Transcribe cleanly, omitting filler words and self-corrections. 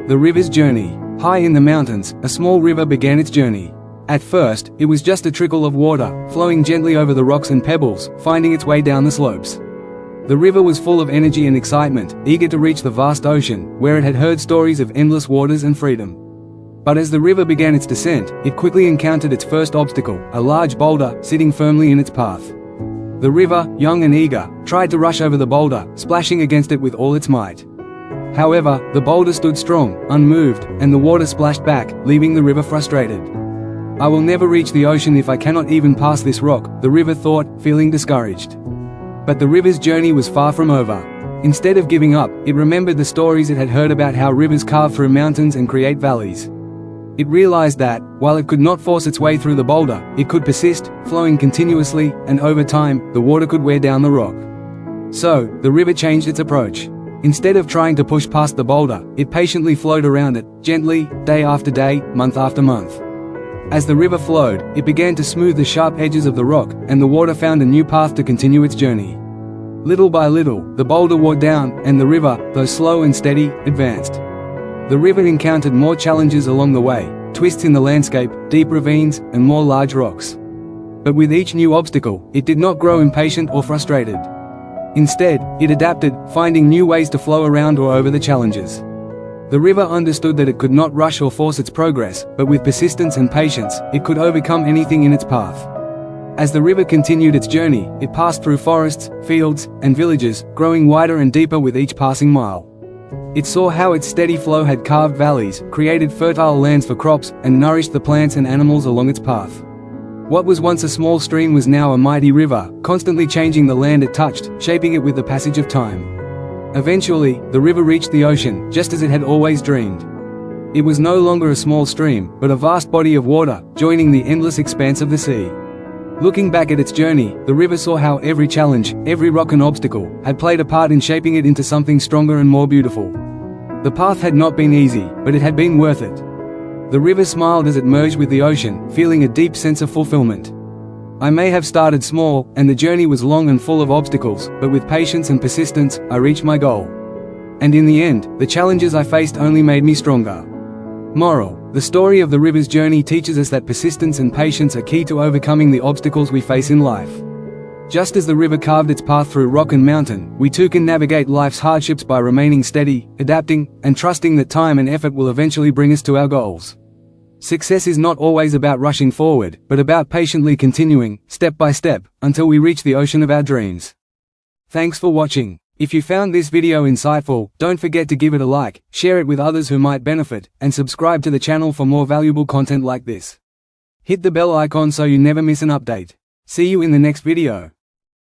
The river's journey. High in the mountains, a small river began its journey. At first, it was just a trickle of water, flowing gently over the rocks and pebbles, finding its way down the slopes. The river was full of energy and excitement, eager to reach the vast ocean, where it had heard stories of endless waters and freedom. But as the river began its descent, it quickly encountered its first obstacle, a large boulder, sitting firmly in its path. The river, young and eager, tried to rush over the boulder, splashing against it with all its might. However, the boulder stood strong, unmoved, and the water splashed back, leaving the river frustrated. "I will never reach the ocean if I cannot even pass this rock," the river thought, feeling discouraged. But the river's journey was far from over. Instead of giving up, it remembered the stories it had heard about how rivers carve through mountains and create valleys. It realized that, while it could not force its way through the boulder, it could persist, flowing continuously, and over time, the water could wear down the rock. So, the river changed its approach. Instead of trying to push past the boulder, it patiently flowed around it, gently, day after day, month after month. As the river flowed, it began to smooth the sharp edges of the rock, and the water found a new path to continue its journey. Little by little, the boulder wore down, and the river, though slow and steady, advanced. The river encountered more challenges along the way, twists in the landscape, deep ravines, and more large rocks. But with each new obstacle, it did not grow impatient or frustrated. Instead, it adapted, finding new ways to flow around or over the challenges. The river understood that it could not rush or force its progress, but with persistence and patience, it could overcome anything in its path. As the river continued its journey, it passed through forests, fields, and villages, growing wider and deeper with each passing mile. It saw how its steady flow had carved valleys, created fertile lands for crops, and nourished the plants and animals along its path. What was once a small stream was now a mighty river, constantly changing the land it touched, shaping it with the passage of time. Eventually, the river reached the ocean, just as it had always dreamed. It was no longer a small stream, but a vast body of water, joining the endless expanse of the sea. Looking back at its journey, the river saw how every challenge, every rock and obstacle, had played a part in shaping it into something stronger and more beautiful. The path had not been easy, but it had been worth it. The river smiled as it merged with the ocean, feeling a deep sense of fulfillment. "I may have started small, and the journey was long and full of obstacles, but with patience and persistence, I reached my goal. And in the end, the challenges I faced only made me stronger." Moral: the story of the river's journey teaches us that persistence and patience are key to overcoming the obstacles we face in life. Just as the river carved its path through rock and mountain, we too can navigate life's hardships by remaining steady, adapting, and trusting that time and effort will eventually bring us to our goals. Success is not always about rushing forward, but about patiently continuing, step by step, until we reach the ocean of our dreams. Thanks for watching. If you found this video insightful, don't forget to give it a like, share it with others who might benefit, and subscribe to the channel for more valuable content like this. Hit the bell icon so you never miss an update. See you in the next video.